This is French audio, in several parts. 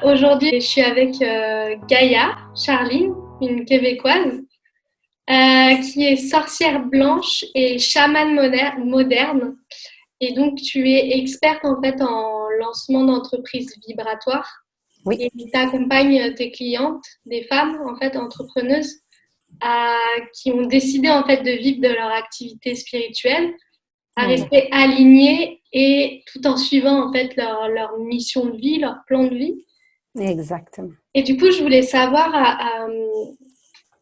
Aujourd'hui, je suis avec Gaïa, Charline, une Québécoise, qui est sorcière blanche et chamane moderne. Et donc, tu es experte en fait en lancement d'entreprises vibratoires Oui, et tu accompagnes tes clientes, des femmes en fait entrepreneuses, qui ont décidé en fait de vivre de leur activité spirituelle, à oui, rester alignées et tout en suivant en fait leur mission de vie, leur plan de vie. exactement. Et du coup, je voulais savoir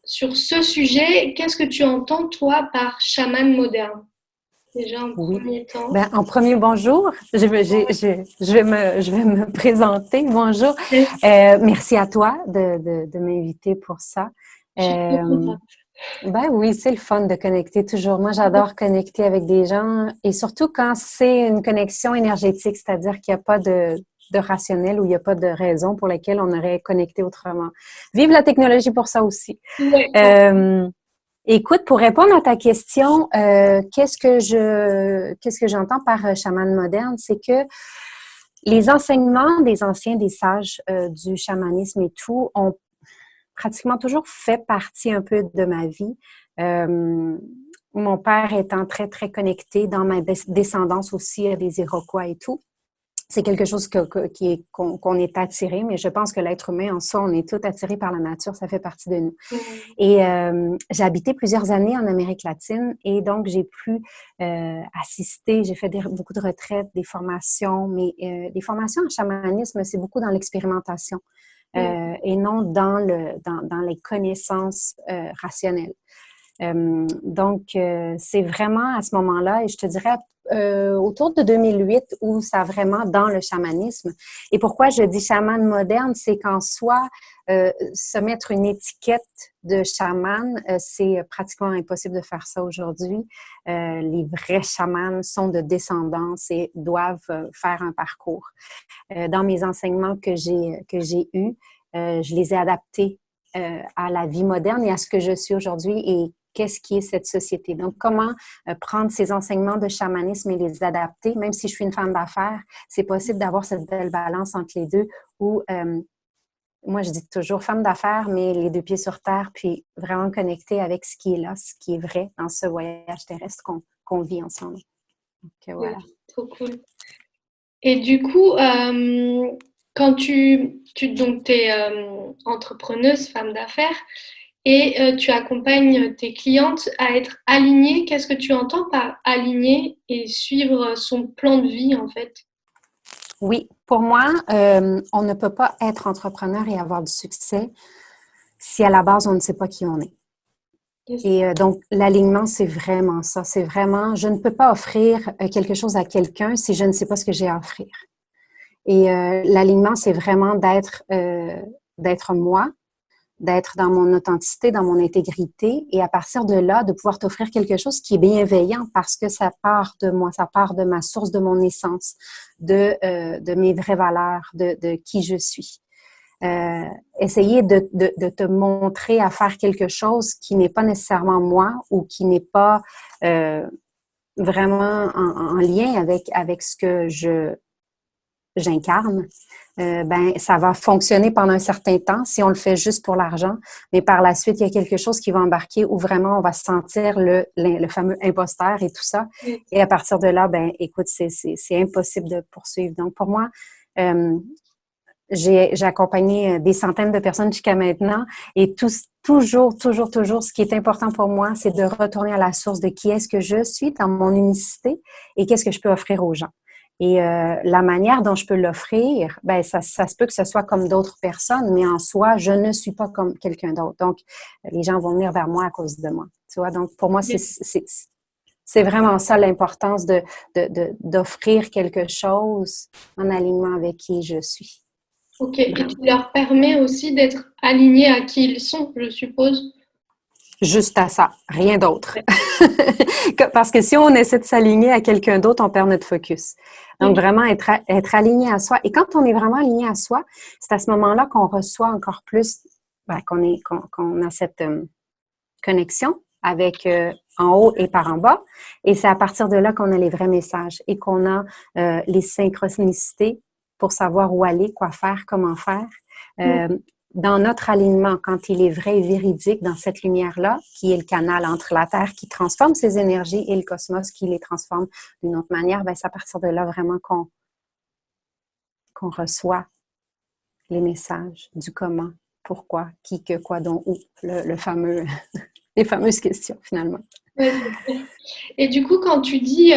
sur ce sujet, qu'est-ce que tu entends, toi, par chaman moderne? Déjà, en Oui. premier temps. Ben, en premier, bonjour. Je vais me présenter. Bonjour. Yes, Merci à toi de m'inviter pour ça. je suis trop Euh, contente. ben oui, c'est le fun de connecter toujours. Moi, j'adore connecter avec des gens et surtout quand c'est une connexion énergétique, c'est-à-dire qu'il n'y a pas de rationnel ou il n'y a pas de raison pour laquelle on aurait connecté autrement. Vive la technologie pour ça aussi. Ouais, Euh, Écoute, pour répondre à ta question, qu'est-ce que j'entends par chaman moderne, c'est que les enseignements des anciens, des sages du chamanisme et tout ont pratiquement toujours fait partie un peu de ma vie. Euh, Mon père étant très, très connecté dans ma descendance aussi à des Iroquois et tout. C'est quelque chose qu'on est attiré, mais je pense que l'être humain en soi, on est tout attiré par la nature, ça fait partie de nous. ouais. Et j'ai habité plusieurs années en Amérique latine et donc j'ai pu assister, j'ai fait beaucoup de retraites, des formations, mais les formations en chamanisme, c'est beaucoup dans l'expérimentation et non dans les connaissances rationnelles. C'est vraiment à ce moment-là, et je te dirais autour de 2008 où ça a vraiment dans le chamanisme. Et pourquoi je dis chaman moderne, c'est qu'en soi, se mettre une étiquette de chaman, c'est pratiquement impossible de faire ça aujourd'hui. Les vrais chamans sont de descendance et doivent faire un parcours. Dans mes enseignements que j'ai eus, je les ai adaptés à la vie moderne et à ce que je suis aujourd'hui et qu'est-ce qui est cette société. Donc, comment prendre ces enseignements de chamanisme et les adapter, même si je suis une femme d'affaires, c'est possible d'avoir cette belle balance entre les deux où moi, je dis toujours femme d'affaires, mais les deux pieds sur terre, puis vraiment connectée avec ce qui est là, ce qui est vrai dans ce voyage terrestre qu'on vit ensemble. Donc, Ouais, voilà. trop cool. Et du coup, quand donc, tu es entrepreneuse, femme d'affaires, et tu accompagnes tes clientes à être alignées, qu'est-ce que tu entends par aligner et suivre son plan de vie, en fait? Oui, pour moi, on ne peut pas être entrepreneur et avoir du succès si à la base, on ne sait pas qui on est. Yes. Et donc, l'alignement, c'est vraiment ça. C'est vraiment, je ne peux pas offrir quelque chose à quelqu'un si je ne sais pas ce que j'ai à offrir. Et l'alignement, c'est vraiment d'être moi, d'être dans mon authenticité, dans mon intégrité, et à partir de là, de pouvoir t'offrir quelque chose qui est bienveillant parce que ça part de moi, ça part de ma source, de mon essence, de mes vraies valeurs, de qui je suis. Essayer de te montrer à faire quelque chose qui n'est pas nécessairement moi ou qui n'est pas vraiment en lien avec ce que j'incarne, ben ça va fonctionner pendant un certain temps si on le fait juste pour l'argent, mais par la suite, il y a quelque chose qui va embarquer où vraiment on va sentir le fameux imposteur et tout ça. Yes. Et à partir de là, ben écoute, c'est impossible de poursuivre. Donc pour moi, euh, j'ai accompagné des centaines de personnes jusqu'à maintenant et toujours, ce qui est important pour moi, c'est de retourner à la source de qui est-ce que je suis dans mon unicité et qu'est-ce que je peux offrir aux gens. Et la manière dont je peux l'offrir, ben ça se peut que ce soit comme d'autres personnes, mais en soi, je ne suis pas comme quelqu'un d'autre. Donc, les gens vont venir vers moi à cause de moi. Tu vois, donc pour moi, Yes. c'est vraiment ça l'importance d'offrir quelque chose en alignement avec qui je suis. Ok. Et tu Vraiment. leur permets aussi d'être alignés à qui ils sont, je suppose. Juste à ça, rien d'autre. Ouais. Parce que si on essaie de s'aligner à quelqu'un d'autre, on perd notre focus. Donc, Ok. vraiment être aligné à soi. Et quand on est vraiment aligné à soi, c'est à ce moment-là qu'on reçoit encore plus, ben, qu'on a cette connexion avec en haut et par en bas. Et c'est à partir de là qu'on a les vrais messages et qu'on a les synchronicités pour savoir où aller, quoi faire, comment faire. Dans notre alignement, quand il est vrai et véridique dans cette lumière-là, qui est le canal entre la Terre qui transforme ces énergies et le cosmos qui les transforme d'une autre manière, ben c'est à partir de là vraiment qu'on reçoit les messages du comment, pourquoi, qui, que, quoi, dont, où, le fameux, les fameuses questions finalement. Ouais, c'est clair. Et du coup, quand tu dis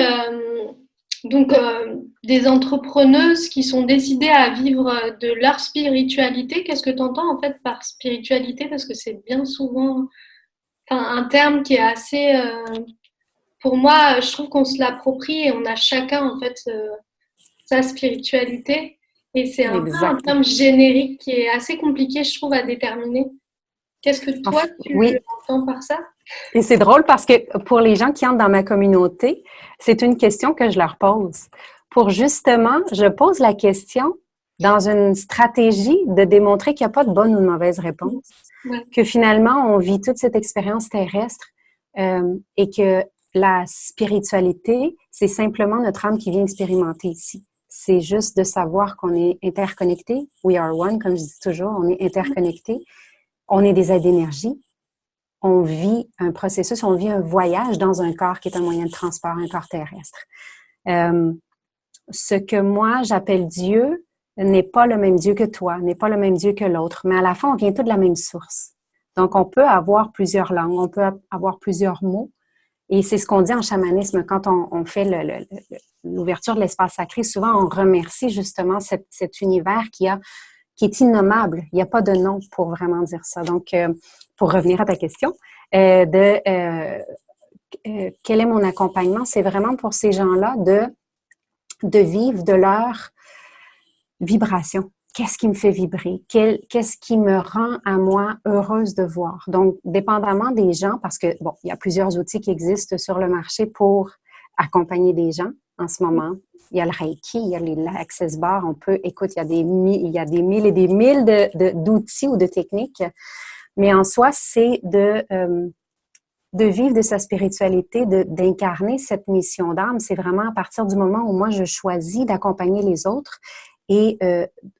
des entrepreneuses qui sont décidées à vivre de leur spiritualité, qu'est-ce que tu entends en fait par spiritualité? Parce que c'est bien souvent un terme qui est assez, pour moi, je trouve qu'on se l'approprie et on a chacun en fait sa spiritualité. Et c'est un peu un Exactement. terme générique qui est assez compliqué, je trouve, à déterminer. Qu'est-ce que toi, tu Oui, entends par ça? et c'est drôle parce que pour les gens qui entrent dans ma communauté, c'est une question que je leur pose. Pour justement, je pose la question dans une stratégie de démontrer qu'il n'y a pas de bonne ou de mauvaise réponse, Ouais. que finalement, on vit toute cette expérience terrestre et que la spiritualité, c'est simplement notre âme qui vient expérimenter ici. C'est juste de savoir qu'on est interconnecté. We are one, comme je dis toujours, on est interconnecté. On est des aides d'énergie. On vit un processus, on vit un voyage dans un corps qui est un moyen de transport, un corps terrestre. Ce que moi, j'appelle Dieu n'est pas le même Dieu que toi, n'est pas le même Dieu que l'autre, mais à la fin, on vient tous de la même source. Donc, on peut avoir plusieurs langues, on peut avoir plusieurs mots, et c'est ce qu'on dit en chamanisme quand on fait l'ouverture de l'espace sacré. Souvent, on remercie justement cet univers qui est innommable. Il n'y a pas de nom pour vraiment dire ça. Donc, pour revenir à ta question, quel est mon accompagnement? C'est vraiment pour ces gens-là de vivre de leur vibration. Qu'est-ce qui me fait vibrer? Qu'est-ce qui me rend à moi heureuse de voir? Donc, dépendamment des gens, parce que, bon, il y a plusieurs outils qui existent sur le marché pour accompagner des gens en ce moment. Il y a le Reiki, il y a l'Access Bar. Écoute, il y a des mille et des mille d'outils ou de techniques. Mais en soi, c'est de vivre de sa spiritualité, d'incarner cette mission d'âme. C'est vraiment à partir du moment où moi, je choisis d'accompagner les autres et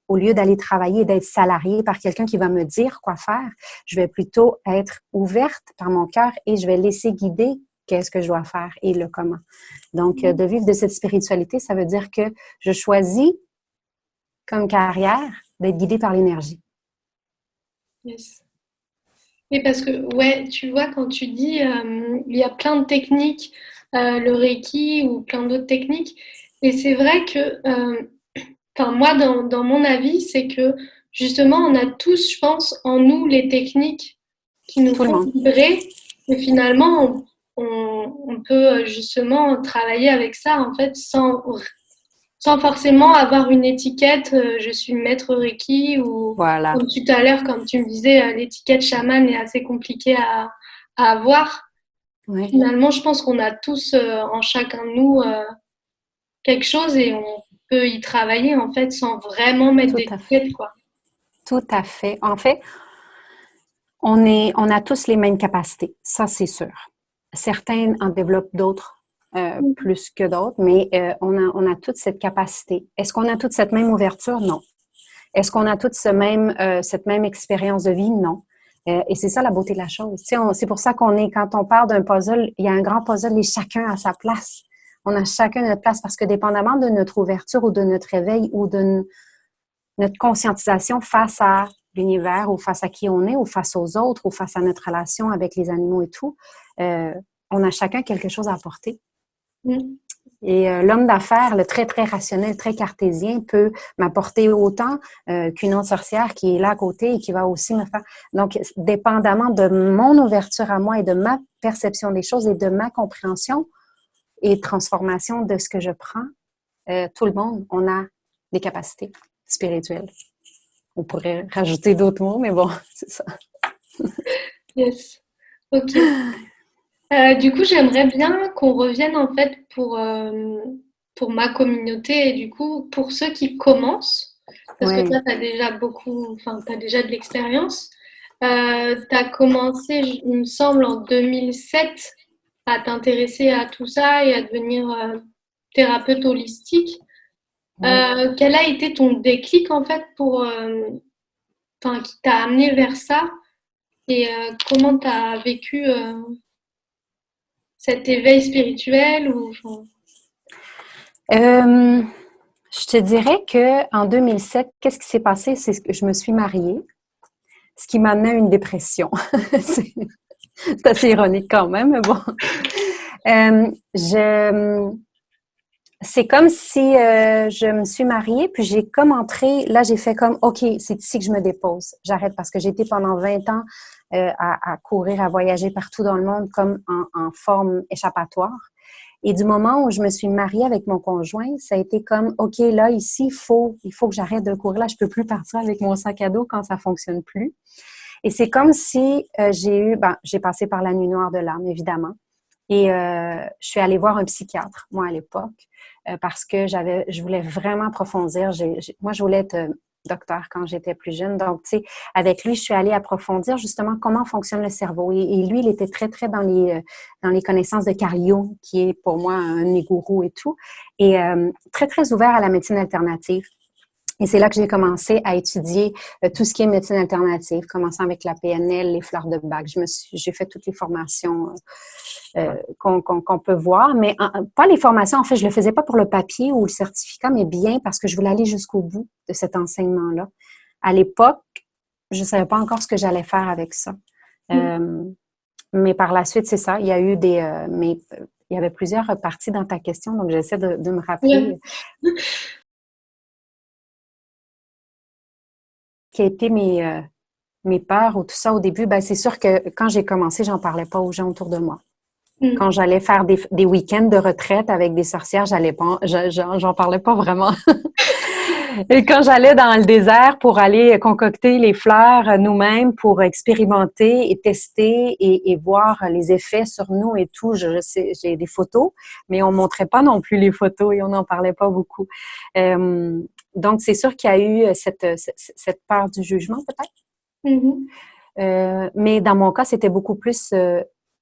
au lieu d'aller travailler, d'être salariée par quelqu'un qui va me dire quoi faire, je vais plutôt être ouverte par mon cœur et je vais laisser guider qu'est-ce que je dois faire et le comment. Donc, de vivre de cette spiritualité, ça veut dire que je choisis comme carrière d'être guidée par l'énergie. Yes. Et parce que, ouais, tu vois, quand tu dis, il y a plein de techniques, le Reiki ou plein d'autres techniques, et c'est vrai que, moi, dans mon avis, c'est que justement, on a tous, je pense, en nous les techniques qui nous Tout le font monde. vibrer, et finalement, on peut justement travailler avec ça, en fait, sans forcément avoir une étiquette, je suis maître Reiki ou Voilà. comme tout à l'heure, comme tu me disais, l'étiquette chaman est assez compliquée à avoir. Oui, Finalement, je pense qu'on a tous en chacun de nous quelque chose et on peut y travailler en fait sans vraiment mettre tout à fait. d'étiquette, quoi. Tout à fait. En fait, on a tous les mêmes capacités, ça c'est sûr. Certains en développent d'autres plus que d'autres, mais on a toute cette capacité. Est-ce qu'on a toute cette même ouverture? Non. Est-ce qu'on a toute cette même expérience de vie? Non. Et c'est ça la beauté de la chose. Tu sais, c'est pour ça quand on parle d'un puzzle, il y a un grand puzzle et chacun a sa place. On a chacun notre place parce que dépendamment de notre ouverture ou de notre réveil ou de notre conscientisation face à l'univers ou face à qui on est ou face aux autres ou face à notre relation avec les animaux et tout, on a chacun quelque chose à apporter. Mm. Et l'homme d'affaires, le très, très rationnel, très cartésien, peut m'apporter autant qu'une autre sorcière qui est là à côté et qui va aussi me faire... Donc, dépendamment de mon ouverture à moi et de ma perception des choses et de ma compréhension et transformation de ce que je prends, tout le monde, on a des capacités spirituelles. On pourrait rajouter d'autres mots, mais bon, c'est ça. Yes. Ok. Du coup, j'aimerais bien qu'on revienne en fait pour ma communauté et du coup pour ceux qui commencent, parce que toi, Oui, tu as déjà tu as déjà de l'expérience. Tu as commencé, il me semble, en 2007 à t'intéresser à tout ça et à devenir thérapeute holistique. Oui. Quel a été ton déclic en fait enfin, qui t'a amené vers ça et comment tu as vécu cet éveil spirituel ou enfin, Euh, je te dirais que en 2007, qu'est-ce qui s'est passé? C'est que je me suis mariée, ce qui m'a amené à une dépression. c'est c'est assez ironique quand même, mais bon. Euh, je, c'est comme si je me suis mariée, puis j'ai comme entré, là j'ai fait comme, OK, c'est ici que je me dépose. J'arrête parce que j'ai été pendant 20 ans à courir, à voyager partout dans le monde comme en forme échappatoire. Et du moment où je me suis mariée avec mon conjoint, ça a été comme, OK, là, ici, il faut que j'arrête de courir. Là, je peux plus partir avec mon sac à dos quand ça fonctionne plus. Et c'est comme si j'ai passé par la nuit noire de l'âme, évidemment. Et je suis allée voir un psychiatre, moi, à l'époque, parce que je voulais vraiment approfondir. Moi, je voulais être docteur quand j'étais plus jeune. Donc, tu sais, avec lui, je suis allée approfondir justement comment fonctionne le cerveau. Et lui, il était très, très dans les connaissances de Carl Jung, qui est pour moi un de mes gourous et tout. Et très, très ouvert à la médecine alternative. Et c'est là que j'ai commencé à étudier tout ce qui est médecine alternative, commençant avec la PNL, les fleurs de bac. J'ai fait toutes les formations qu'on peut voir, mais pas les formations. En fait, je le faisais pas pour le papier ou le certificat, mais bien parce que je voulais aller jusqu'au bout de cet enseignement-là. À l'époque, je savais pas encore ce que j'allais faire avec ça. Euh, mais par la suite, c'est ça. Il y a eu il y avait plusieurs parties dans ta question, donc j'essaie de me ouais. rappeler qui a été mes peurs ou tout ça au début. Ben, c'est sûr que quand j'ai commencé, j'en parlais pas aux gens autour de moi. Quand Mm. j'allais faire des week-ends de retraite avec des sorcières, j'en parlais pas vraiment. Et quand j'allais dans le désert pour aller concocter les fleurs nous-mêmes pour expérimenter et tester et voir les effets sur nous et tout, j'ai des photos, mais on montrait pas non plus les photos et on n'en parlait pas beaucoup. Euh, donc, c'est sûr qu'il y a eu cette peur du jugement, peut-être. Mhm. Mais dans mon cas, c'était beaucoup plus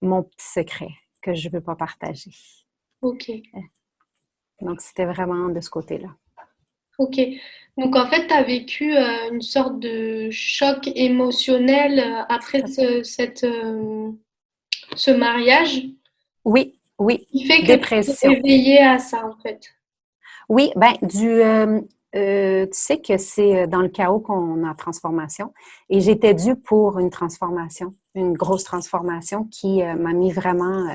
mon petit secret que je ne veux pas partager. Ok, Donc, c'était vraiment de ce côté-là. ok. Donc en fait, tu as vécu une sorte de choc émotionnel après ce mariage Oui, oui, qui fait que tu t'es dépression. éveillée à ça en fait. Oui, ben tu sais que c'est dans le chaos qu'on a transformation. Et j'étais due pour une transformation, une grosse transformation qui m'a mis vraiment.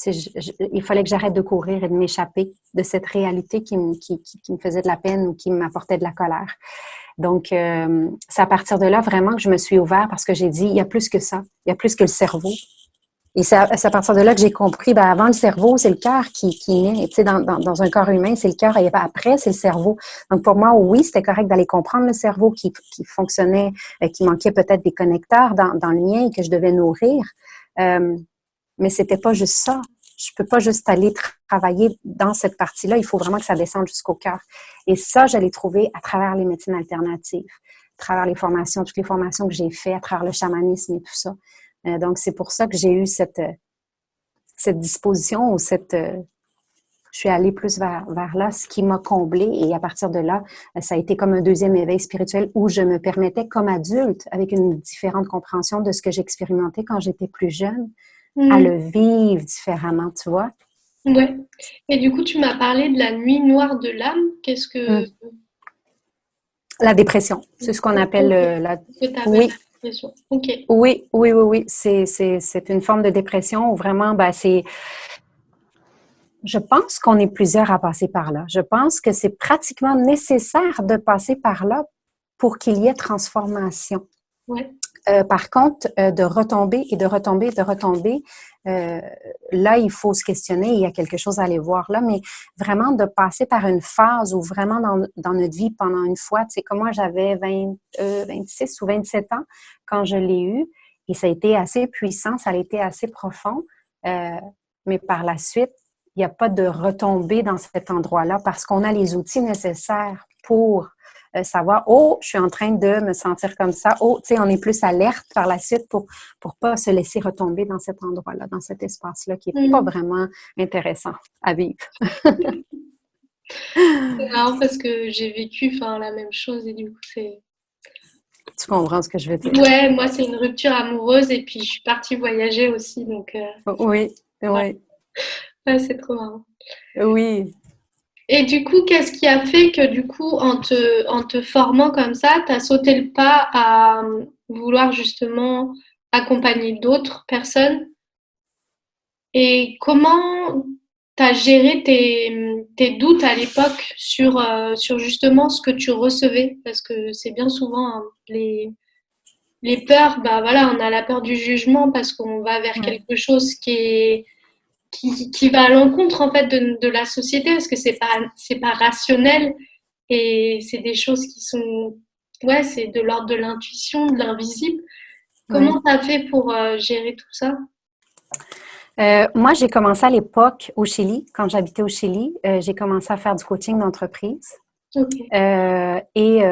Tu sais, il fallait que j'arrête de courir et de m'échapper de cette réalité qui me faisait de la peine ou qui m'apportait de la colère. Donc, c'est à partir de là vraiment que je me suis ouverte parce que j'ai dit, il y a plus que ça, il y a plus que le cerveau. Et c'est à partir de là que j'ai compris, ben avant le cerveau, c'est le cœur qui naît. Tu sais, dans un corps humain, c'est le cœur et après, c'est le cerveau. Donc, pour moi, oui, c'était correct d'aller comprendre le cerveau qui fonctionnait, qui manquait peut-être des connecteurs dans le mien et que je devais nourrir. Euh, mais c'était pas juste ça. Je peux pas juste aller travailler dans cette partie-là. Il faut vraiment que ça descende jusqu'au cœur. Et ça, je l'ai trouvé à travers les médecines alternatives, à travers les formations, toutes les formations que j'ai faites, à travers le chamanisme et tout ça. Donc, c'est pour ça que j'ai eu cette disposition ou je suis allée plus vers là, ce qui m'a comblée. Et à partir de là, ça a été comme un deuxième éveil spirituel où je me permettais, comme adulte, avec une différente compréhension de ce que j'expérimentais quand j'étais plus jeune, à Mm. le vivre différemment, tu vois. Ouais. Et du coup, tu m'as parlé de la nuit noire de l'âme. Qu'est-ce que Mm. La dépression, c'est ce qu'on appelle ok, la... que tu avais Oui, l'impression. Ok. oui, oui, oui, oui. C'est une forme de dépression où vraiment, ben, c'est... Je pense qu'on est plusieurs à passer par là. Je pense que c'est pratiquement nécessaire de passer par là pour qu'il y ait transformation. Ouais. Par contre, de retomber et de retomber et de retomber, euh, là, il faut se questionner, il y a quelque chose à aller voir là, mais vraiment de passer par une phase où vraiment dans notre vie, pendant une fois, tu sais, comme moi, j'avais 26 ou 27 ans quand je l'ai eu, et ça a été assez puissant, ça a été assez profond, euh, mais par la suite, il n'y a pas de retombée dans cet endroit-là parce qu'on a les outils nécessaires pour savoir, oh, je suis en train de me sentir comme ça. Oh, tu sais, on est plus alerte par la suite pour pas se laisser retomber dans cet endroit-là, dans cet espace-là qui est pas Mm. vraiment intéressant à vivre. C'est marrant parce que j'ai vécu enfin, la même chose et du coup, c'est. Tu comprends ce que je veux dire? Ouais, moi, c'est une rupture amoureuse et puis je suis partie voyager aussi, donc Oui, ouais, oui, ouais, c'est trop marrant. oui. Et du coup, qu'est-ce qui a fait que du coup, en te formant comme ça, tu as sauté le pas à vouloir justement accompagner d'autres personnes? Et comment tu as géré tes doutes à l'époque sur justement ce que tu recevais? Parce que c'est bien souvent hein, les peurs, bah voilà, on a la peur du jugement parce qu'on va vers Ouais. quelque chose qui va à l'encontre en fait de la société parce que c'est pas rationnel et c'est des choses qui sont ouais, c'est de l'ordre de l'intuition, de l'invisible. Comment Ouais. tu as fait pour gérer tout ça? Moi, j'ai commencé à l'époque au Chili, quand j'habitais au Chili, j'ai commencé à faire du coaching d'entreprise. Ok. Et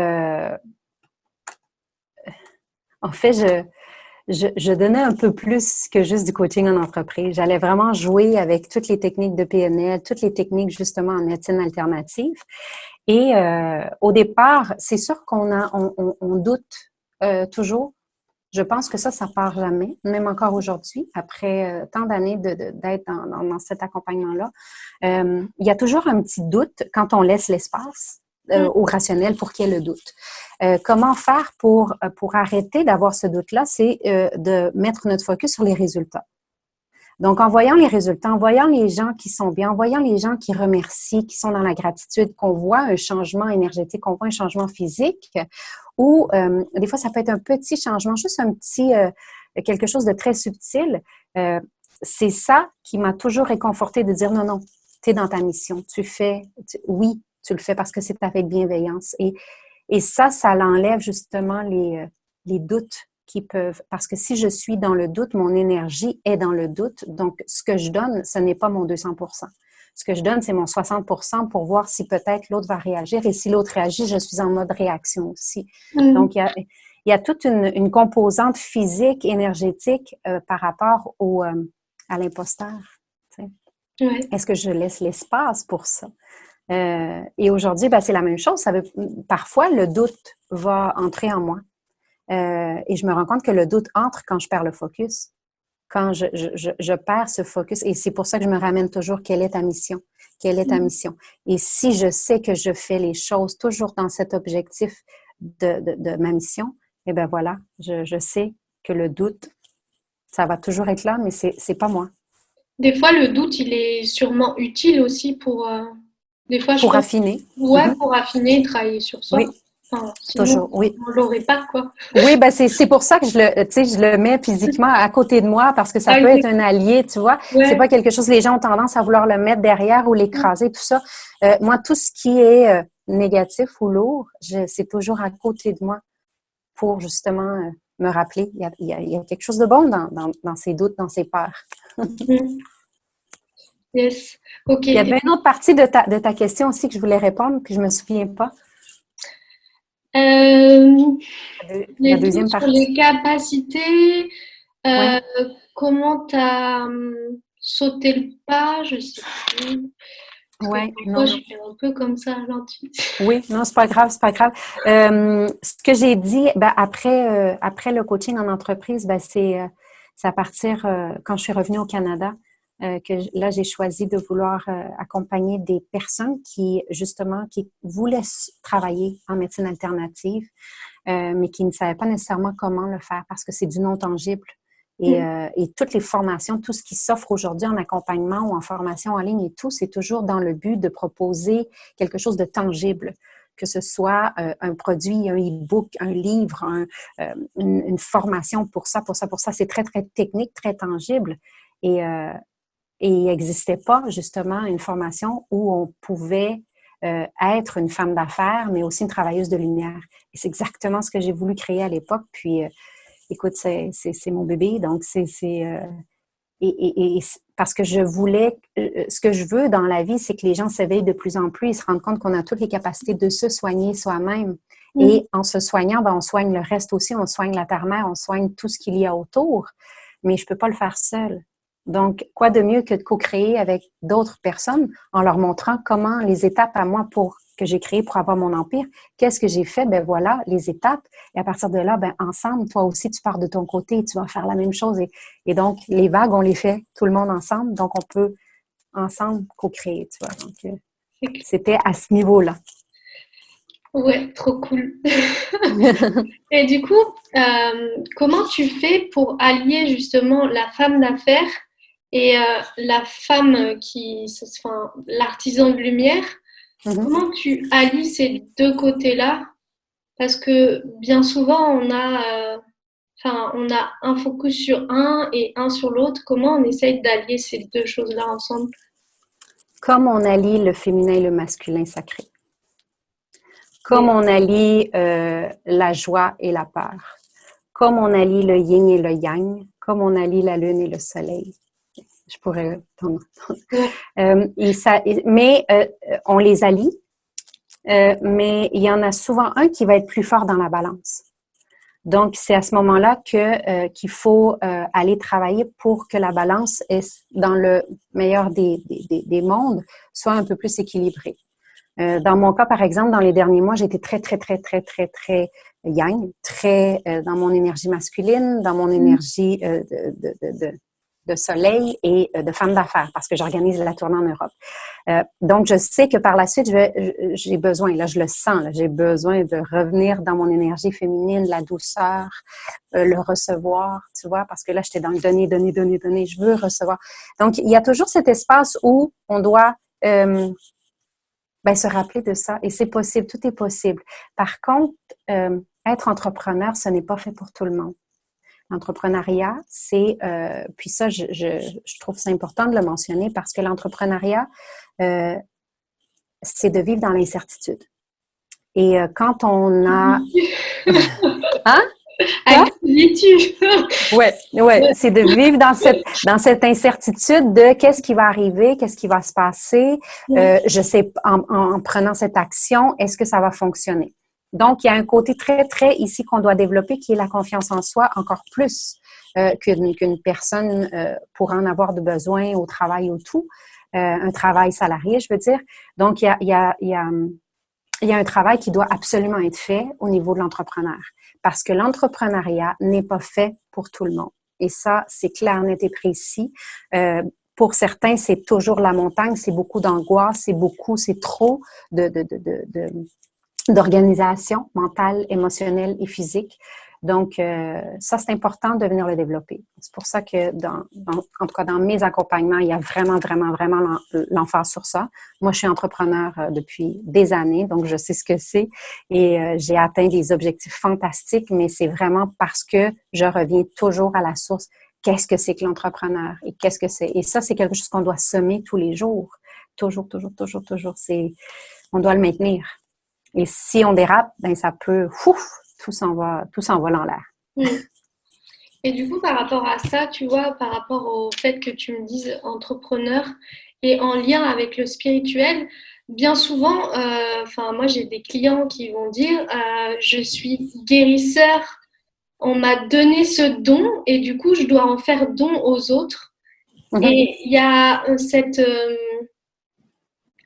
en fait, je donnais un peu plus que juste du coaching en entreprise. J'allais vraiment jouer avec toutes les techniques de PNL, toutes les techniques justement en médecine alternative. Et au départ, c'est sûr on doute toujours. Je pense que ça part jamais, même encore aujourd'hui, après tant d'années d'être dans cet accompagnement-là. Il y a toujours un petit doute quand on laisse l'espace Mm. au rationnel pour qu'il y ait le doute. Comment faire pour arrêter d'avoir ce doute-là? C'est de mettre notre focus sur les résultats. Donc, en voyant les résultats, en voyant les gens qui sont bien, en voyant les gens qui remercient, qui sont dans la gratitude, qu'on voit un changement énergétique, qu'on voit un changement physique, ou des fois, ça peut être un petit changement, juste un petit, quelque chose de très subtil. Euh, c'est ça qui m'a toujours réconfortée de dire non, non, tu es dans ta mission, oui, tu le fais parce que c'est avec bienveillance. Et ça l'enlève justement les doutes qui peuvent, parce que si je suis dans le doute, mon énergie est dans le doute. Donc, ce que je donne, ce n'est pas mon 200%. Ce que je donne, c'est mon 60% pour voir si peut-être l'autre va réagir. Et si l'autre réagit, je suis en mode réaction aussi. Mm. Donc, il y a toute une composante physique, énergétique par rapport à l'imposteur. Tu sais. Ouais. Est-ce que je laisse l'espace pour ça? Et aujourd'hui, ben, c'est la même chose. Parfois, le doute va entrer en moi. Et je me rends compte que le doute entre quand je perds le focus, quand je perds ce focus. Et c'est pour ça que je me ramène toujours, quelle est ta mission? Quelle est ta Mm. mission? Et si je sais que je fais les choses toujours dans cet objectif de ma mission, eh bien voilà, je sais que le doute, ça va toujours être là, mais c'est pas moi. Des fois, le doute, il est sûrement utile aussi pour. Des fois, je Pour pense, affiner. ouais, Mm-hmm. pour affiner et travailler sur soi. Oui, Enfin, sinon, toujours, oui. on l'aurait pas, quoi. Oui, ben c'est pour ça que je le mets physiquement à côté de moi parce que ça Ah, peut être exact. un allié, tu vois. C'est Ouais. pas quelque chose, les gens ont tendance à vouloir le mettre derrière ou l'écraser, tout ça. Moi, tout ce qui est négatif ou lourd, c'est toujours à côté de moi pour justement me rappeler. Il y a quelque chose de bon dans ces doutes, dans ces peurs. Mm. Yes. Ok. Il y avait une autre partie de ta question aussi que je voulais répondre, puis je me souviens pas. Euh, La les doutes deuxième sur partie. les capacités. Oui. euh, comment t'as sauté le pas? Je sais plus. Parce que Ouais, des fois, non. je fais un peu comme ça à l'intuition. Oui, non, c'est pas grave, c'est pas grave. Ce que j'ai dit, ben, après le coaching en entreprise, ben, c'est à partir quand je suis revenue au Canada là j'ai choisi de vouloir accompagner des personnes qui justement qui voulaient travailler en médecine alternative, mais qui ne savaient pas nécessairement comment le faire parce que c'est du non tangible. Et toutes les formations, tout ce qui s'offre aujourd'hui en accompagnement ou en formation en ligne et tout, c'est toujours dans le but de proposer quelque chose de tangible, que ce soit un produit, un e-book, un livre, une formation pour ça, pour ça, pour ça. C'est très, très technique, très tangible. Et il n'existait pas justement une formation où on pouvait être une femme d'affaires, mais aussi une travailleuse de lumière. Et c'est exactement ce que j'ai voulu créer à l'époque. Puis, écoute, c'est mon bébé, donc et parce que je voulais, ce que je veux dans la vie, c'est que les gens s'éveillent de plus en plus et se rendent compte qu'on a toutes les capacités de se soigner soi-même. Mm. Et en se soignant, ben, on soigne le reste aussi, on soigne la terre-mère, on soigne tout ce qu'il y a autour, mais je ne peux pas le faire seule. Donc, quoi de mieux que de co-créer avec d'autres personnes en leur montrant comment les étapes à moi que j'ai créées pour avoir mon empire, qu'est-ce que j'ai fait? Ben voilà, les étapes. Et à partir de là, ben ensemble, toi aussi, tu pars de ton côté et tu vas faire la même chose. Et donc, les vagues, on les fait tout le monde ensemble. Donc, on peut ensemble co-créer, tu vois. Donc, c'était à ce niveau-là. Ouais, trop cool. Et du coup, comment tu fais pour allier justement la femme d'affaires et la femme enfin, l'artisan de lumière? Mhm. Comment tu allies ces deux côtés-là? Parce que bien souvent, enfin, on a un focus sur un et un sur l'autre. Comment on essaye d'allier ces deux choses-là ensemble? Comme on allie le féminin et le masculin sacré. Comme Oui. on allie la joie et la peur. Comme on allie le yin et le yang. Comme on allie la lune et le soleil. Je pourrais Ouais. mais on les allie, mais il y en a souvent un qui va être plus fort dans la balance. Donc, c'est à ce moment-là qu'il faut aller travailler pour que la balance, dans le meilleur des mondes, soit un peu plus équilibrée. Dans mon cas, par exemple, dans les derniers mois, j'étais très, très, très, très, très, très yang, très dans mon énergie masculine, dans mon énergie de soleil et de femme d'affaires, parce que j'organise la tournée en Europe. Donc, je sais que par la suite, j'ai besoin, là, je le sens, là, j'ai besoin de revenir dans mon énergie féminine, la douceur, le recevoir, tu vois, parce que là, j'étais dans le donner, donner, donner, donner, je veux recevoir. Donc, il y a toujours cet espace où on doit se rappeler de ça, et c'est possible, tout est possible. Par contre, être entrepreneur, ce n'est pas fait pour tout le monde. L'entrepreneuriat, puis ça, je trouve ça important de le mentionner parce que l'entrepreneuriat, c'est de vivre dans l'incertitude. Et quand on a... Hein? Quoi? Ouais, ouais, c'est de vivre dans cette incertitude de qu'est-ce qui va arriver, qu'est-ce qui va se passer. Je sais, en prenant cette action, est-ce que ça va fonctionner? Donc, il y a un côté très, très ici qu'on doit développer qui est la confiance en soi encore plus qu'une personne pourra en avoir de besoin au travail ou tout. Un travail salarié, je veux dire. Donc, il y a un travail qui doit absolument être fait au niveau de l'entrepreneur parce que l'entrepreneuriat n'est pas fait pour tout le monde. Et ça, c'est clair, net et précis. Pour certains, c'est toujours la montagne, c'est beaucoup d'angoisse, c'est trop d'organisation mentale, émotionnelle et physique. Donc, ça, c'est important de venir le développer. C'est pour ça que, en tout cas, dans mes accompagnements, il y a vraiment, vraiment, vraiment l'emphase sur ça. Moi, je suis entrepreneur depuis des années, donc je sais ce que c'est et j'ai atteint des objectifs fantastiques, mais c'est vraiment parce que je reviens toujours à la source. Qu'est-ce que c'est que l'entrepreneur et qu'est-ce que c'est? Et ça, c'est quelque chose qu'on doit semer tous les jours. Toujours, toujours, toujours, toujours. On doit le maintenir. Et si on dérape, ben ça peut, tout s'envole en l'air. Et du coup, par rapport à ça, tu vois, par rapport au fait que tu me dises entrepreneur et en lien avec le spirituel, bien souvent, enfin, moi j'ai des clients qui vont dire je suis guérisseur, on m'a donné ce don et du coup, je dois en faire don aux autres. Mm-hmm. Et il y a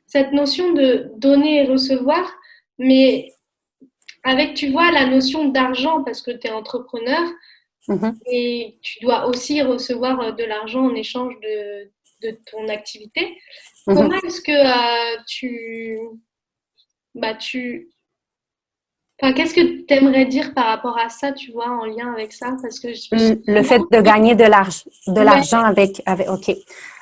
cette notion de donner et recevoir, mais avec, tu vois, la notion d'argent parce que tu es entrepreneur. Mm-hmm. Et tu dois aussi recevoir de l'argent en échange de ton activité. Mm-hmm. Comment est-ce que enfin, qu'est-ce que tu aimerais dire par rapport à ça, tu vois, en lien avec ça? Parce que Le fait de gagner de ouais, l'argent avec OK.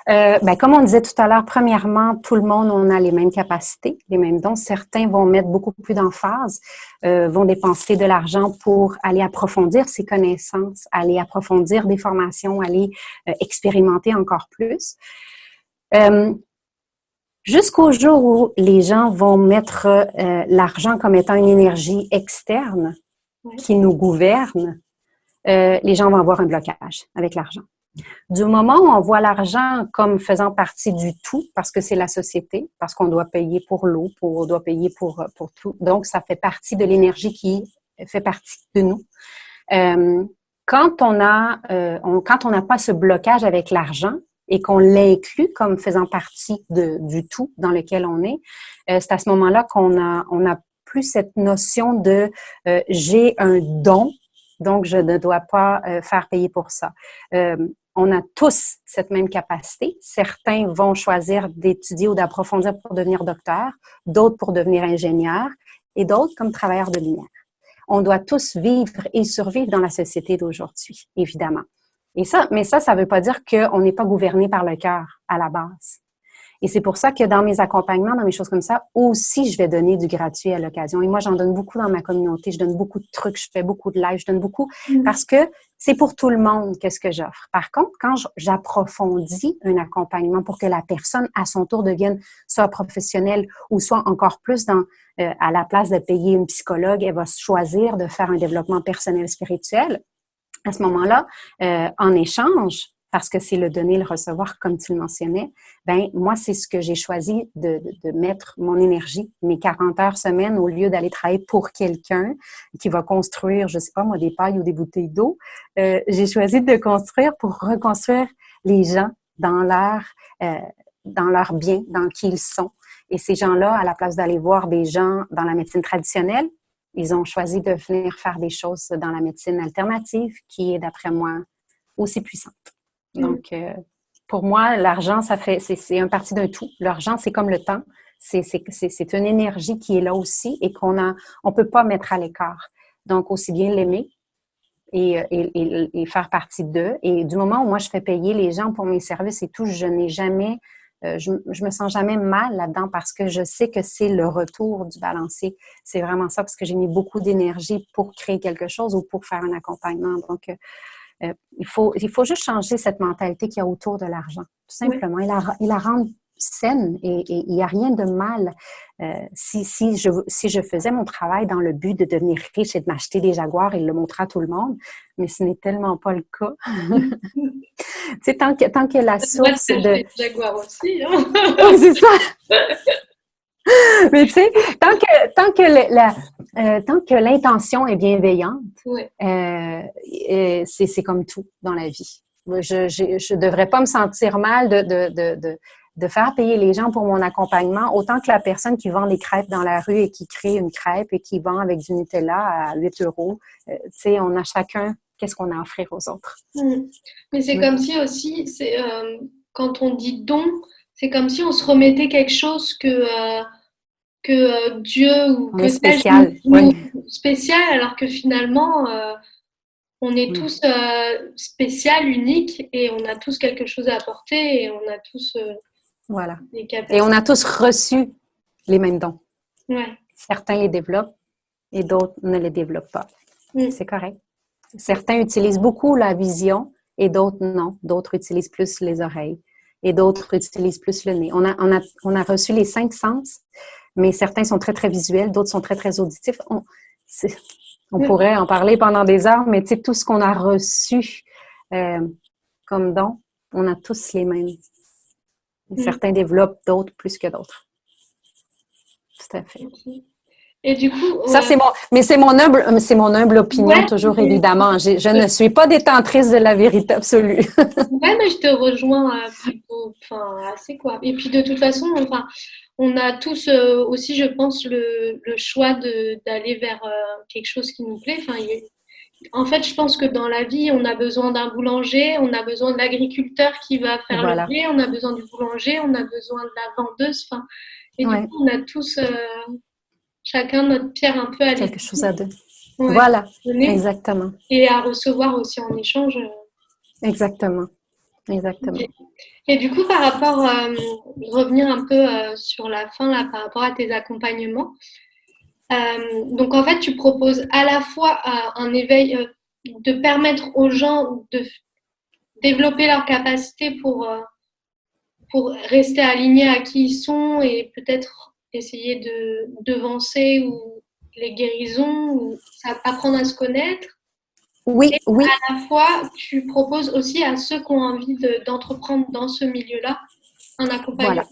Comme on disait tout à l'heure, premièrement, tout le monde, on a les mêmes capacités, les mêmes dons. Certains vont mettre beaucoup plus d'emphase, vont dépenser de l'argent pour aller approfondir ses connaissances, aller approfondir des formations, aller expérimenter encore plus. Jusqu'au jour où les gens vont mettre l'argent comme étant une énergie externe ouais, qui nous gouverne, les gens vont avoir un blocage avec l'argent. Du moment où on voit l'argent comme faisant partie du tout, parce que c'est la société, parce qu'on doit payer pour l'eau, on doit payer pour tout, donc ça fait partie de l'énergie qui fait partie de nous. quand on n'a pas ce blocage avec l'argent et qu'on l'inclut comme faisant partie du tout dans lequel on est, c'est à ce moment-là on a plus cette notion de j'ai un don, donc je ne dois pas faire payer pour ça. On a tous cette même capacité. Certains vont choisir d'étudier ou d'approfondir pour devenir docteur, d'autres pour devenir ingénieur et d'autres comme travailleurs de lumière. On doit tous vivre et survivre dans la société d'aujourd'hui, évidemment. Mais ça ne veut pas dire qu'on n'est pas gouverné par le cœur à la base. Et c'est pour ça que dans mes accompagnements, dans mes choses comme ça, aussi, je vais donner du gratuit à l'occasion. Et moi, j'en donne beaucoup dans ma communauté. Je donne beaucoup de trucs, je fais beaucoup de lives, je donne beaucoup parce que c'est pour tout le monde qu'est-ce que j'offre. Par contre, quand j'approfondis un accompagnement pour que la personne, à son tour, devienne soit professionnelle ou soit encore plus à la place de payer une psychologue, elle va choisir de faire un développement personnel spirituel. À ce moment-là, en échange, parce que c'est le donner, le recevoir, comme tu le mentionnais, ben moi, c'est ce que j'ai choisi de mettre mon énergie, mes 40 heures semaine, au lieu d'aller travailler pour quelqu'un qui va construire, je sais pas moi, des pailles ou des bouteilles d'eau. J'ai choisi de construire pour reconstruire les gens dans leur bien, dans qui ils sont. Et ces gens-là, à la place d'aller voir des gens dans la médecine traditionnelle, ils ont choisi de venir faire des choses dans la médecine alternative, qui est, d'après moi, aussi puissante. Donc, pour moi, l'argent, c'est un parti d'un tout. L'argent, c'est comme le temps. C'est une énergie qui est là aussi et on peut pas mettre à l'écart. Donc, aussi bien l'aimer et faire partie d'eux. Et du moment où moi, je fais payer les gens pour mes services et tout, je n'ai jamais, je me sens jamais mal là-dedans parce que je sais que c'est le retour du balancier. C'est vraiment ça parce que j'ai mis beaucoup d'énergie pour créer quelque chose ou pour faire un accompagnement. Donc, il faut juste changer cette mentalité qu'il y a autour de l'argent, tout simplement. Et la rendre saine et il n'y a rien de mal si je faisais mon travail dans le but de devenir riche et de m'acheter des Jaguars et de le montrer à tout le monde, mais ce n'est tellement pas le cas. Tu sais, tant que la source de... des Jaguars aussi, hein? Oui, c'est ça! Mais tu sais, tant que l'intention est bienveillante, c'est comme tout dans la vie. Je devrais pas me sentir mal de faire payer les gens pour mon accompagnement, autant que la personne qui vend des crêpes dans la rue et qui crée une crêpe et qui vend avec du Nutella à 8 euros. Tu sais, on a chacun qu'est-ce qu'on a à offrir aux autres. Mais c'est comme si aussi, quand on dit don, c'est comme si on se remettait quelque chose que Dieu ou On que est tel spécial. nous spécial, alors que finalement, on est tous spécial, unique, et on a tous quelque chose à apporter, et on a tous voilà. des capacités. Et on a tous reçu les mêmes dons. Ouais. Certains les développent et d'autres ne les développent pas. C'est correct. Certains utilisent beaucoup la vision et d'autres non. D'autres utilisent plus les oreilles et d'autres utilisent plus le nez. On a reçu les 5 sens, mais certains sont très, très visuels, d'autres sont très, très auditifs. On pourrait en parler pendant des heures, mais tu sais, tout ce qu'on a reçu comme don, on a tous les mêmes. Certains développent, d'autres plus que d'autres. Tout à fait. Okay. Et du coup, ça, c'est mon humble opinion, toujours évidemment. Je ne suis pas détentrice de la vérité absolue. Ouais, mais je te rejoins plutôt, assez quoi. Et puis de toute façon, on a tous aussi, je pense, le choix d'aller vers quelque chose qui nous plaît. En fait, je pense que dans la vie, on a besoin d'un boulanger, on a besoin de l'agriculteur qui va faire le blé, on a besoin du boulanger, on a besoin de la vendeuse. Et du coup, on a tous chacun notre pierre un peu à quelque chose à deux. Ouais, voilà, exactement. Et à recevoir aussi en échange. Exactement. Exactement. Okay. Et du coup, par rapport, revenir un peu sur la fin, là, par rapport à tes accompagnements. Donc, en fait, tu proposes à la fois un éveil, de permettre aux gens de développer leurs capacités pour rester alignés à qui ils sont et peut-être essayer de devancer ou les guérisons ou apprendre à se connaître. Oui, et oui. à la fois, tu proposes aussi à ceux qui ont envie d'entreprendre dans ce milieu-là un accompagnement.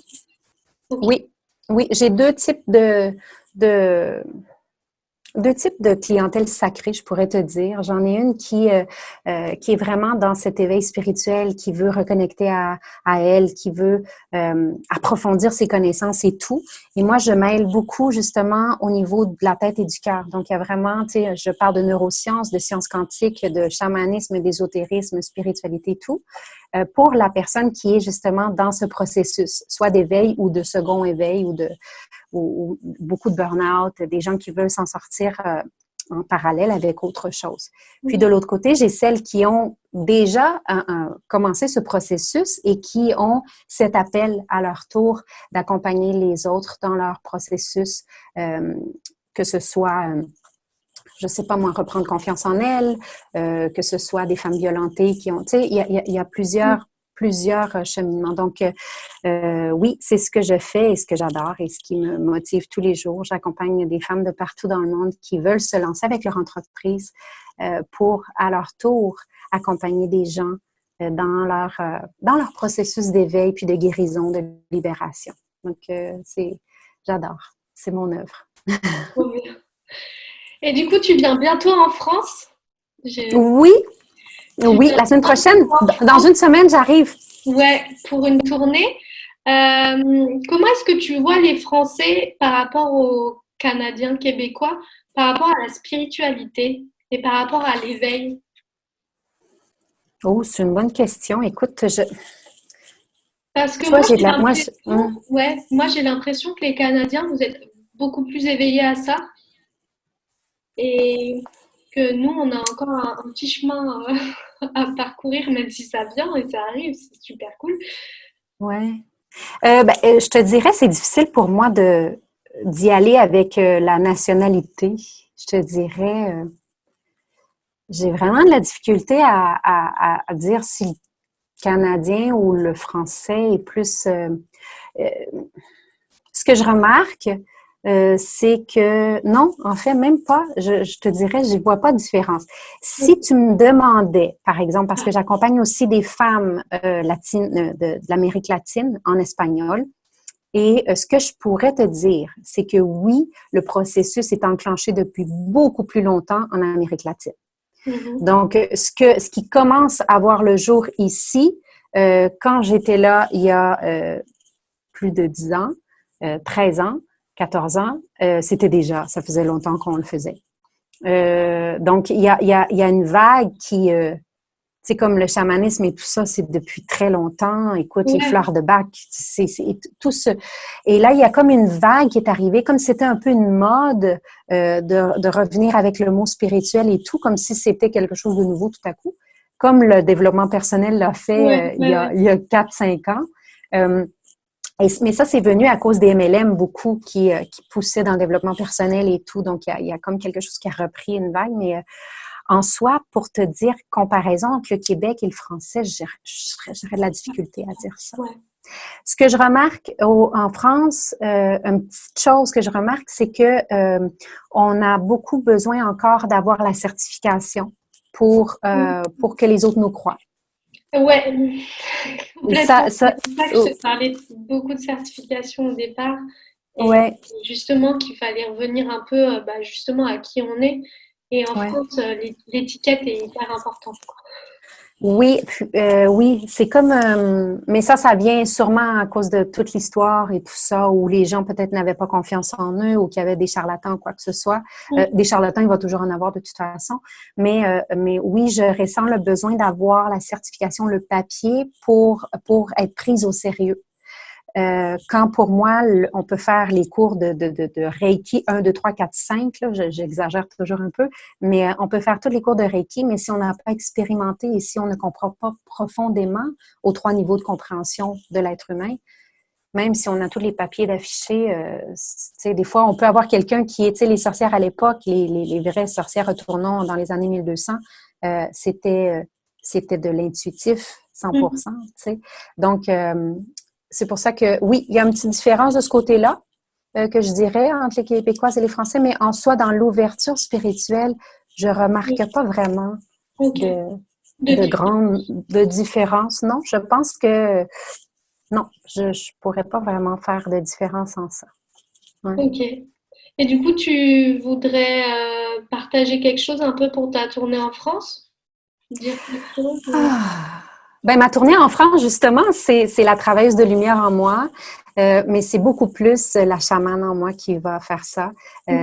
Voilà. Okay. Oui, j'ai 2 types de deux types de clientèle sacrée, je pourrais te dire. J'en ai une qui est vraiment dans cet éveil spirituel, qui veut reconnecter à elle, qui veut approfondir ses connaissances et tout. Et moi, je mêle beaucoup justement au niveau de la tête et du cœur. Donc, il y a vraiment, tu sais, je parle de neurosciences, de sciences quantiques, de chamanisme, d'ésotérisme, spiritualité, tout, pour la personne qui est justement dans ce processus, soit d'éveil ou de second éveil ou beaucoup de burn-out, des gens qui veulent s'en sortir en parallèle avec autre chose. Puis de l'autre côté, j'ai celles qui ont déjà commencé ce processus et qui ont cet appel à leur tour d'accompagner les autres dans leur processus, que ce soit je sais pas moi, reprendre confiance en elles, que ce soit des femmes violentées qui ont, tu sais, il y a plusieurs cheminements. Donc, oui, c'est ce que je fais et ce que j'adore et ce qui me motive tous les jours. J'accompagne des femmes de partout dans le monde qui veulent se lancer avec leur entreprise pour, à leur tour, accompagner des gens dans leur processus d'éveil puis de guérison, de libération. Donc, j'adore. C'est mon œuvre. Et du coup, tu viens bientôt en France? Oui, Tu oui, viens la semaine prochaine, en dans France, une semaine, j'arrive. ouais, pour une tournée. Comment est-ce que tu vois les Français par rapport aux Canadiens, Québécois, par rapport à la spiritualité et par rapport à l'éveil? Oh, c'est une bonne question. Écoute, Parce que tu vois, moi, j'ai de j'ai la, l'impression, ouais, moi, j'ai l'impression que les Canadiens, vous êtes beaucoup plus éveillés à ça et que nous, on a encore un petit chemin à parcourir, même si ça vient et ça arrive, c'est super cool. ouais. Je te dirais, c'est difficile pour moi d'y aller avec la nationalité. Je te dirais, j'ai vraiment de la difficulté à dire si le canadien ou le français est plus. Euh, Ce que je remarque, c'est que non, en fait, même pas. Je te dirais, je vois pas de différence. Si tu me demandais, par exemple, parce que j'accompagne aussi des femmes latines de l'Amérique latine en espagnol, et ce que je pourrais te dire, c'est que oui, le processus est enclenché depuis beaucoup plus longtemps en Amérique latine. Mhm. Donc, ce qui commence à voir le jour ici, quand j'étais là il y a plus de 10 ans, 13 ans, 14 ans, c'était déjà, ça faisait longtemps qu'on le faisait. Donc, il y a une vague qui, tu sais, comme le chamanisme et tout ça, c'est depuis très longtemps. Écoute, les Ouais, fleurs de bac, c'est tout ce... Et là, il y a comme une vague qui est arrivée, comme c'était un peu une mode de revenir avec le mot spirituel et tout, comme si c'était quelque chose de nouveau tout à coup, comme le développement personnel l'a fait ouais, ouais, ouais. il y a 4-5 ans. Mais ça, c'est venu à cause des MLM beaucoup qui poussaient dans le développement personnel et tout. Donc, il y a comme quelque chose qui a repris une vague. Mais en soi, pour te dire, comparaison entre le Québec et le français, j'aurais de la difficulté à dire ça. Ouais. Ce que je remarque en France, une petite chose que je remarque, c'est que on a beaucoup besoin encore d'avoir la certification pour que les autres nous croient. Ouais, Et complètement. C'est ça, pour ça que je te parlais de beaucoup de certifications au départ et ouais, justement qu'il fallait revenir un peu bah, justement à qui on est. Et en ouais. France, l'étiquette est hyper importante, quoi. Oui, oui, c'est comme, mais ça vient sûrement à cause de toute l'histoire et tout ça, où les gens peut-être n'avaient pas confiance en eux ou qu'il y avait des charlatans ou quoi que ce soit. Mm. Des charlatans, il va toujours en avoir de toute façon. Mais oui, je ressens le besoin d'avoir la certification, le papier pour être prise au sérieux. Quand pour moi, on peut faire les cours de Reiki 1, 2, 3, 4, 5, là, j'exagère toujours un peu, mais on peut faire tous les cours de Reiki, mais si on n'a pas expérimenté et si on ne comprend pas profondément aux 3 niveaux de compréhension de l'être humain, même si on a tous les papiers d'afficher, des fois, on peut avoir quelqu'un qui est, les sorcières à l'époque, les vraies sorcières, retournons dans les années 1200, c'était de l'intuitif 100%, Mhm. tu sais. Donc, c'est pour ça que, oui, il y a une petite différence de ce côté-là, que je dirais, entre les Québécoises et les Français, mais en soi, dans l'ouverture spirituelle, je remarque pas vraiment Ok. de, De de différence. grande de différence. Non, je pense que non, je pourrais pas vraiment faire de différence en ça. Ouais. Ok. Et du coup, tu voudrais partager quelque chose un peu pour ta tournée en France? Dire quelque chose? Ah. Ben, ma tournée en France, justement, c'est la travailleuse de lumière en moi, mais c'est beaucoup plus la chamane en moi qui va faire ça.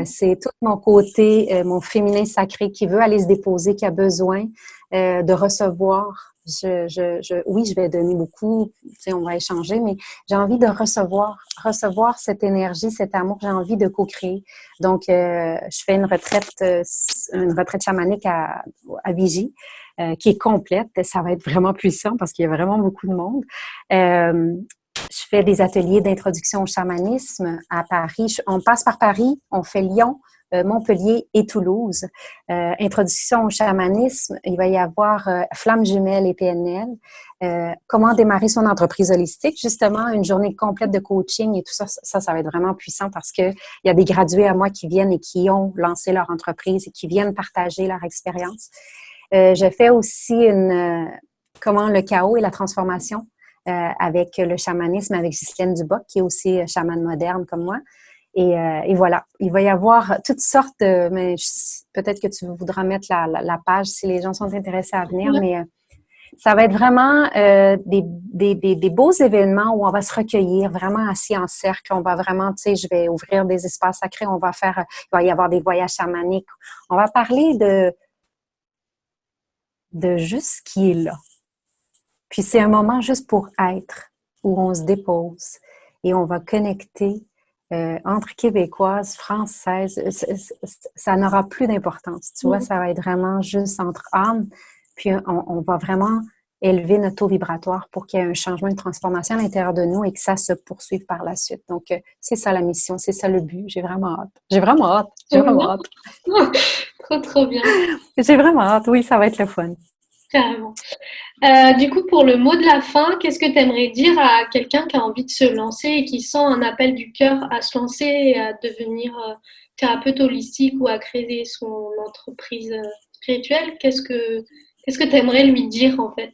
C'est tout mon côté, mon féminin sacré qui veut aller se déposer, qui a besoin de recevoir. Oui, je vais donner beaucoup, tu sais, on va échanger, mais j'ai envie de recevoir cette énergie, cet amour. J'ai envie de co-créer. Donc, je fais une retraite chamanique à Vigie qui est complète. Ça va être vraiment puissant parce qu'il y a vraiment beaucoup de monde. Je fais des ateliers d'introduction au chamanisme à Paris. On passe par Paris, on fait Lyon, Montpellier et Toulouse. Introduction au chamanisme, il va y avoir Flamme jumelle et PNL. Comment démarrer son entreprise holistique, justement, une journée complète de coaching et tout ça, ça va être vraiment puissant parce que il y a des gradués à moi qui viennent et qui ont lancé leur entreprise et qui viennent partager leur expérience. Je fais aussi comment le chaos et la transformation avec le chamanisme, avec Ghislaine Duboc, qui est aussi chamane moderne comme moi. Et voilà, il va y avoir toutes sortes mais peut-être que tu voudras mettre la page si les gens sont intéressés à venir, Ouais. mais ça va être vraiment des beaux événements où on va se recueillir vraiment assis en cercle. On va vraiment, tu sais, je vais ouvrir des espaces sacrés. Il va y avoir des voyages chamaniques. On va parler de juste ce qui est là. Puis c'est un moment juste pour être, où on se dépose et on va connecter entre Québécoises, Françaises. Ça n'aura plus d'importance. Tu vois, ça va être vraiment juste entre âmes. Puis on va vraiment élever notre taux vibratoire pour qu'il y ait un changement, une transformation à l'intérieur de nous et que ça se poursuive par la suite. Donc, c'est ça la mission, c'est ça le but. J'ai vraiment hâte. J'ai vraiment hâte. J'ai Trop vraiment bien. hâte. Trop, trop bien. J'ai vraiment hâte. Oui, ça va être le fun. Carrément. Du coup, pour le mot de la fin, qu'est-ce que tu aimerais dire à quelqu'un qui a envie de se lancer et qui sent un appel du cœur à se lancer et à devenir thérapeute holistique ou à créer son entreprise spirituelle? Qu'est-ce que tu aimerais lui dire en fait?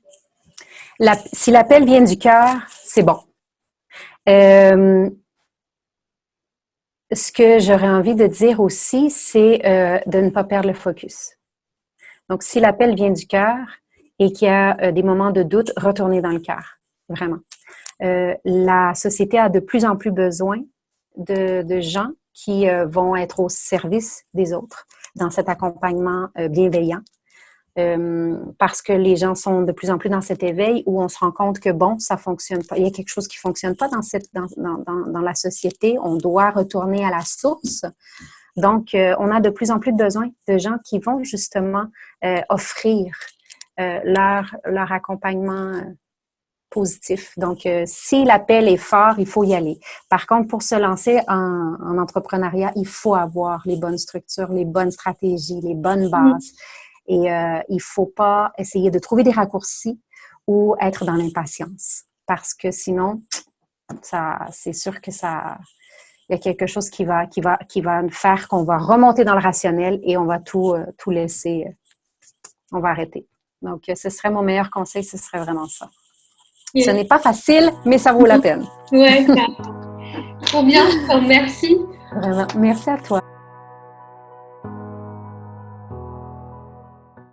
Si l'appel vient du cœur, c'est bon. Euh, Ce que j'aurais envie de dire aussi, c'est de ne pas perdre le focus. Donc, si l'appel vient du cœur et qu'il y a des moments de doute, retournez dans le cœur, vraiment. La société a de plus en plus besoin de gens qui vont être au service des autres dans cet accompagnement bienveillant. Parce que les gens sont de plus en plus dans cet éveil où on se rend compte que bon, ça fonctionne pas. Il y a quelque chose qui fonctionne pas dans la société. On doit retourner à la source. Donc, on a de plus en plus besoin de gens qui vont justement offrir leur accompagnement positif. Donc, si l'appel est fort, il faut y aller. Par contre, pour se lancer en entrepreneuriat, il faut avoir les bonnes structures, les bonnes stratégies, les bonnes bases. Et il faut pas essayer de trouver des raccourcis ou être dans l'impatience. Parce que sinon, c'est sûr que il y a quelque chose qui va faire qu'on va remonter dans le rationnel et on va tout laisser, on va arrêter. Donc, ce serait mon meilleur conseil, ce serait vraiment ça. Ce Yes. n'est pas facile, mais ça vaut la peine. Ouais, carrément. Trop bien, je te remercie. Vraiment. Merci à toi.